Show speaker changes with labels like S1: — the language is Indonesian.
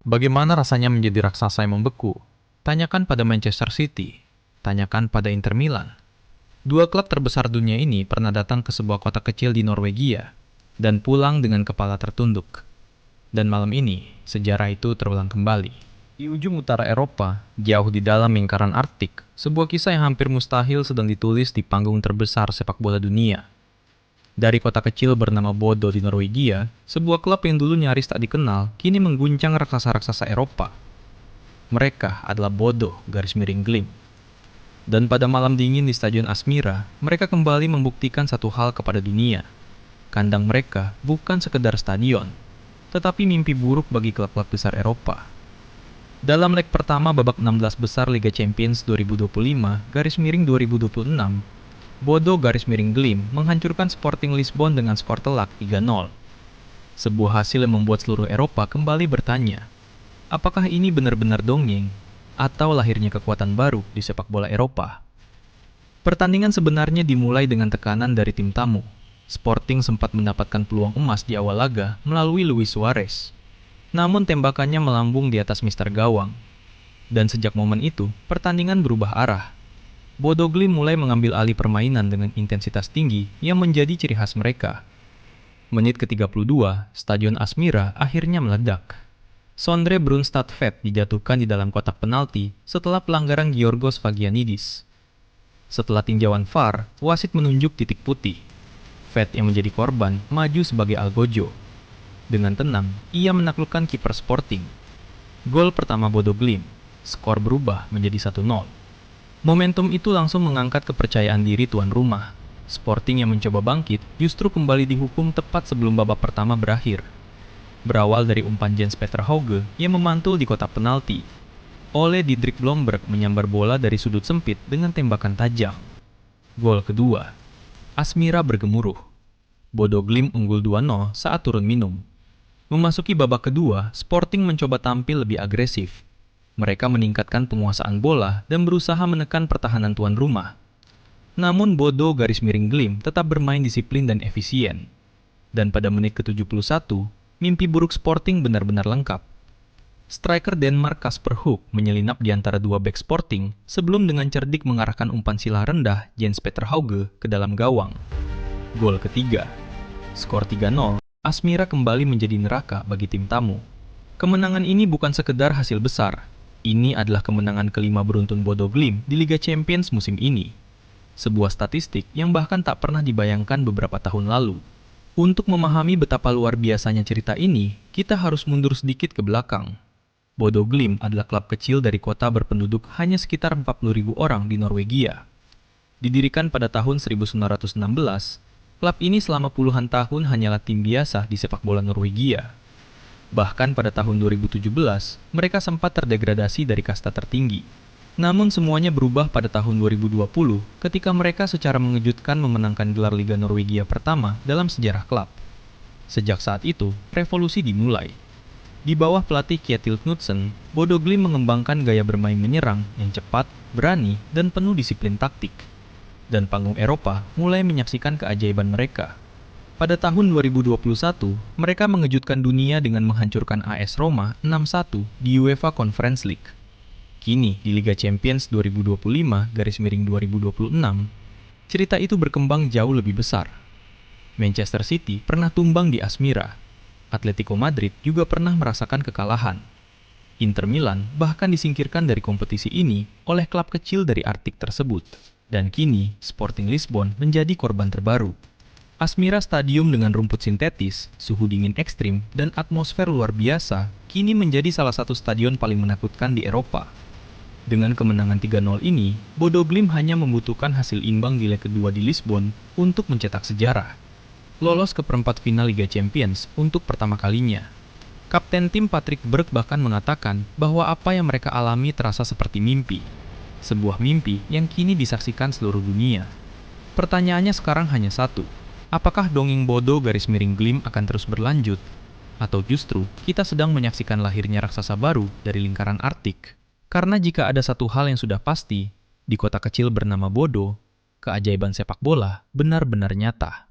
S1: Bagaimana rasanya menjadi raksasa yang membeku? Tanyakan pada Manchester City, tanyakan pada Inter Milan. Dua klub terbesar dunia ini pernah datang ke sebuah kota kecil di Norwegia dan pulang dengan kepala tertunduk. Dan malam ini, sejarah itu terulang kembali. Di ujung utara Eropa, jauh di dalam lingkaran Arktik, sebuah kisah yang hampir mustahil sedang ditulis di panggung terbesar sepak bola dunia. Dari kota kecil bernama Bodo di Norwegia, sebuah klub yang dulu nyaris tak dikenal, kini mengguncang raksasa-raksasa Eropa. Mereka adalah Bodo garis miring Glimt. Dan pada malam dingin di Stadion Asmira, mereka kembali membuktikan satu hal kepada dunia. Kandang mereka bukan sekedar stadion, tetapi mimpi buruk bagi klub-klub besar Eropa. Dalam leg pertama babak 16 besar Liga Champions 2025 garis miring 2026, Bodo garis miring Glimt menghancurkan Sporting Lisbon dengan skor telak 3-0. Sebuah hasil yang membuat seluruh Eropa kembali bertanya, apakah ini benar-benar dongeng atau lahirnya kekuatan baru di sepak bola Eropa? Pertandingan sebenarnya dimulai dengan tekanan dari tim tamu. Sporting sempat mendapatkan peluang emas di awal laga melalui Luis Suarez. Namun tembakannya melambung di atas mister gawang. Dan sejak momen itu, pertandingan berubah arah. Bodo Glimt mulai mengambil alih permainan dengan intensitas tinggi yang menjadi ciri khas mereka. Menit ke-32, Stadion Asmira akhirnya meledak. Sondre Brunstad-Vet dijatuhkan di dalam kotak penalti setelah pelanggaran Giorgos Vagianidis. Setelah tinjauan VAR, wasit menunjuk titik putih. Vet yang menjadi korban maju sebagai algojo. Dengan tenang, ia menaklukkan kiper Sporting. Gol pertama Bodo Glimt, skor berubah menjadi 1-0. Momentum itu langsung mengangkat kepercayaan diri tuan rumah. Sporting yang mencoba bangkit justru kembali dihukum tepat sebelum babak pertama berakhir. Berawal dari umpan Jens Peter Hauge yang memantul di kotak penalti. Ole Didrik Blomberg menyambar bola dari sudut sempit dengan tembakan tajam. Gol kedua. Asmira bergemuruh. Bodo Glimt unggul 2-0 saat turun minum. Memasuki babak kedua, Sporting mencoba tampil lebih agresif. Mereka meningkatkan penguasaan bola dan berusaha menekan pertahanan tuan rumah. Namun Bodo garis miring Glimt tetap bermain disiplin dan efisien. Dan pada menit ke-71, mimpi buruk Sporting benar-benar lengkap. Striker Denmark Kasper Hoek menyelinap di antara dua bek Sporting sebelum dengan cerdik mengarahkan umpan silah rendah Jens Peter Hauge ke dalam gawang. Gol ketiga. Skor 3-0. Asmira kembali menjadi neraka bagi tim tamu. Kemenangan ini bukan sekedar hasil besar. Ini adalah kemenangan kelima beruntun Bodo Glimt di Liga Champions musim ini. Sebuah statistik yang bahkan tak pernah dibayangkan beberapa tahun lalu. Untuk memahami betapa luar biasanya cerita ini, kita harus mundur sedikit ke belakang. Bodo Glimt adalah klub kecil dari kota berpenduduk hanya sekitar 40.000 orang di Norwegia. Didirikan pada tahun 1916, klub ini selama puluhan tahun hanyalah tim biasa di sepak bola Norwegia. Bahkan pada tahun 2017, mereka sempat terdegradasi dari kasta tertinggi. Namun semuanya berubah pada tahun 2020 ketika mereka secara mengejutkan memenangkan gelar Liga Norwegia pertama dalam sejarah klub. Sejak saat itu, revolusi dimulai. Di bawah pelatih Kjetil Knutsen, Bodo Glimt mengembangkan gaya bermain menyerang yang cepat, berani, dan penuh disiplin taktik. Dan panggung Eropa mulai menyaksikan keajaiban mereka. Pada tahun 2021, mereka mengejutkan dunia dengan menghancurkan AS Roma 6-1 di UEFA Conference League. Kini, di Liga Champions 2025-2026, cerita itu berkembang jauh lebih besar. Manchester City pernah tumbang di Asmira. Atletico Madrid juga pernah merasakan kekalahan. Inter Milan bahkan disingkirkan dari kompetisi ini oleh klub kecil dari Arktik tersebut. Dan kini, Sporting Lisbon menjadi korban terbaru. Asmira Stadium dengan rumput sintetis, suhu dingin ekstrim, dan atmosfer luar biasa, kini menjadi salah satu stadion paling menakutkan di Eropa. Dengan kemenangan 3-0 ini, Bodo Glimt hanya membutuhkan hasil imbang di leg kedua di Lisbon untuk mencetak sejarah. Lolos ke perempat final Liga Champions untuk pertama kalinya. Kapten tim Patrick Berg bahkan mengatakan bahwa apa yang mereka alami terasa seperti mimpi. Sebuah mimpi yang kini disaksikan seluruh dunia. Pertanyaannya sekarang hanya satu. Apakah dongeng Bodo garis miring Glimt akan terus berlanjut? Atau justru kita sedang menyaksikan lahirnya raksasa baru dari lingkaran Arktik? Karena jika ada satu hal yang sudah pasti, di kota kecil bernama Bodo, keajaiban sepak bola benar-benar nyata.